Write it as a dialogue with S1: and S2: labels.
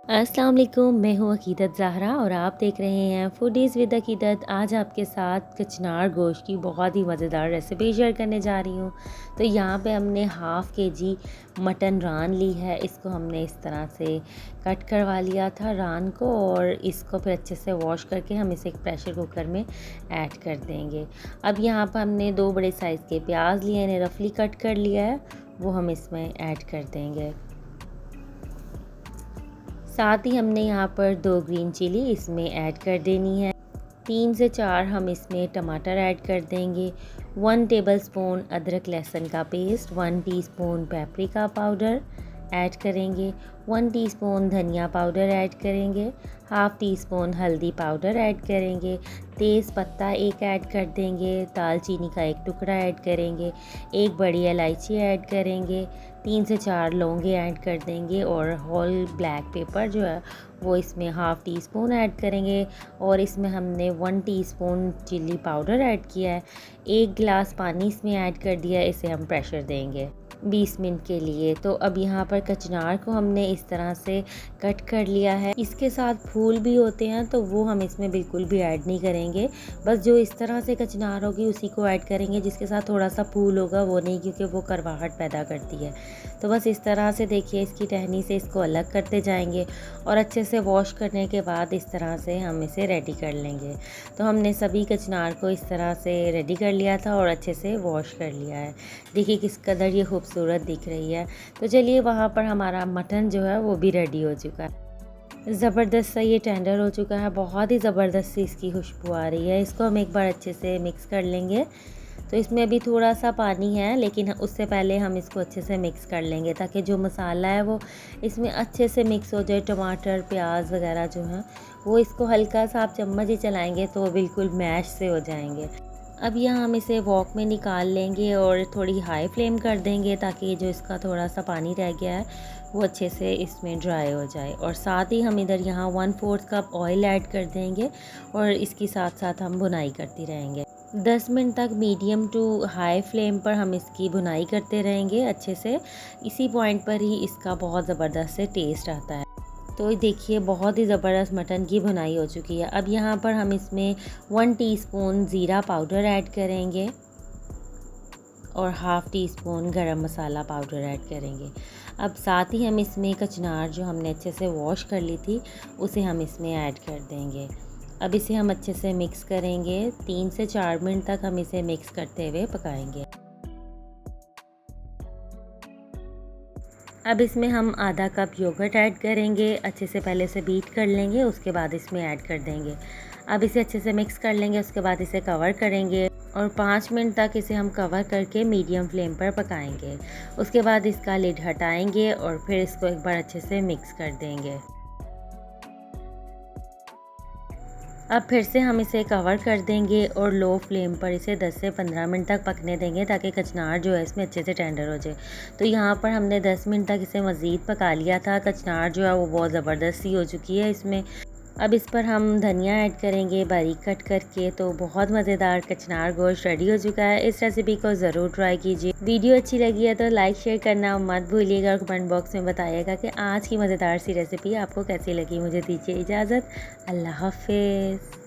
S1: अस्सलाम वालेकुम, मैं हूँ अकीदत ज़हरा और आप देख रहे हैं फूडीज़ विद अकीदत। आज आपके साथ कचनार गोश्त की बहुत ही मज़ेदार रेसिपी शेयर करने जा रही हूँ। तो यहाँ पे हमने हाफ़ केजी मटन रान ली है। इसको हमने इस तरह से कट करवा लिया था रान को, और इसको फिर अच्छे से वॉश करके हम इसे एक प्रेशर कुकर में ऐड कर देंगे। अब यहाँ पर हमने 2 बड़े साइज़ के प्याज लिए, इन्हें रफली कट कर लिया है, वो हम इसमें ऐड कर देंगे। साथ ही हमने यहाँ पर 2 ग्रीन चिली इसमें ऐड कर देनी है। 3 से 4 हम इसमें टमाटर ऐड कर देंगे। 1 टेबलस्पून अदरक लहसुन का paste, 1 teaspoon paprika powder add करेंगे, 1 टीस्पून धनिया पाउडर ऐड करेंगे, हाफ़ टी स्पून हल्दी पाउडर ऐड करेंगे, तेज़ पत्ता एक ऐड कर देंगे, दालचीनी का एक टुकड़ा ऐड करेंगे, एक बड़ी इलायची ऐड करेंगे, 3 से 4 लौंगे ऐड कर देंगे, और होल ब्लैक पेपर जो है वो इसमें हाफ़ टी स्पून ऐड करेंगे। और इसमें हमने 1 टीस्पून चिल्ली पाउडर ऐड किया है। 1 गिलास पानी इसमें ऐड कर दिया है। इसे हम प्रेशर देंगे 20 मिनट के लिए। तो अब यहाँ पर कचनार को हमने इस तरह से कट कर लिया है। इसके साथ फूल भी होते हैं तो वो हम इसमें बिल्कुल भी ऐड नहीं करेंगे। बस जो इस तरह से कचनार होगी उसी को ऐड करेंगे, जिसके साथ थोड़ा सा फूल होगा वो नहीं, क्योंकि वो करवाहट पैदा करती है। तो बस इस तरह से देखिए, इसकी टहनी से इसको अलग करते जाएंगे, और अच्छे से वॉश करने के बाद इस तरह से हम इसे रेडी कर लेंगे। तो हमने सभी कचनार को इस तरह से रेडी कर लिया था और अच्छे से वॉश कर लिया है। देखिए किस कदर ये खूबसूरत दिख रही है। तो चलिए, वहाँ पर हमारा मटन जो है वो भी रेडी हो चुका है। ज़बरदस्त सा ये टेंडर हो चुका है, बहुत ही ज़बरदस्त सी इसकी खुशबू आ रही है। इसको हम एक बार अच्छे से मिक्स कर लेंगे। तो इसमें अभी थोड़ा सा पानी है, लेकिन उससे पहले हम इसको अच्छे से मिक्स कर लेंगे, ताकि जो मसाला है वो इसमें अच्छे से मिक्स हो जाए। टमाटर प्याज वगैरह जो हैं वो इसको हल्का सा आप चम्मच ही चलाएंगे तो वो बिल्कुल मैश से हो जाएंगे। अब यहाँ हम इसे वॉक में निकाल लेंगे और थोड़ी हाई फ्लेम कर देंगे, ताकि जो इसका थोड़ा सा पानी रह गया है वो अच्छे से इसमें ड्राई हो जाए। और साथ ही हम इधर यहाँ 1/4 कप ऑयल ऐड कर देंगे, और इसके साथ साथ हम भुनाई करती रहेंगे। 10 मिनट तक मीडियम टू हाई फ्लेम पर हम इसकी भुनाई करते रहेंगे अच्छे से। इसी पॉइंट पर ही इसका बहुत ज़बरदस्त से टेस्ट आता है। तो देखिए, बहुत ही ज़बरदस्त मटन की भुनाई हो चुकी है। अब यहाँ पर हम इसमें 1 टीस्पून ज़ीरा पाउडर ऐड करेंगे, और हाफ़ टी स्पून गरम मसाला पाउडर ऐड करेंगे। अब साथ ही हम इसमें कचनार जो हमने अच्छे से वॉश कर ली थी उसे हम इसमें ऐड कर देंगे। अब इसे हम अच्छे से मिक्स करेंगे। 3 से 4 मिनट तक हम इसे मिक्स करते हुए पकाएंगे। अब इसमें हम आधा कप योगर्ट ऐड करेंगे। अच्छे से पहले इसे बीट कर लेंगे, उसके बाद इसमें ऐड कर देंगे। अब इसे अच्छे से मिक्स कर लेंगे, उसके बाद इसे कवर करेंगे, और 5 मिनट तक इसे हम कवर करके मीडियम फ्लेम पर पकाएंगे। उसके बाद इसका लिड हटाएंगे और फिर इसको एक बार अच्छे से मिक्स कर देंगे। अब फिर से हम इसे कवर कर देंगे और लो फ्लेम पर इसे 10 से 15 मिनट तक पकने देंगे, ताकि कचनार जो है इसमें अच्छे से टेंडर हो जाए। तो यहाँ पर हमने 10 मिनट तक इसे मज़ीद पका लिया था। कचनार जो है वो बहुत ज़बरदस्त सी हो चुकी है इसमें। अब इस पर हम धनिया ऐड करेंगे बारीक कट करके। तो बहुत मज़ेदार कचनार गोश्त रेडी हो चुका है। इस रेसिपी को ज़रूर ट्राई कीजिए। वीडियो अच्छी लगी है तो लाइक शेयर करना मत भूलिएगा, और कमेंट बॉक्स में बताइएगा कि आज की मज़ेदार सी रेसिपी आपको कैसी लगी। मुझे दीजिए इजाज़त। अल्लाह हाफ़िज़।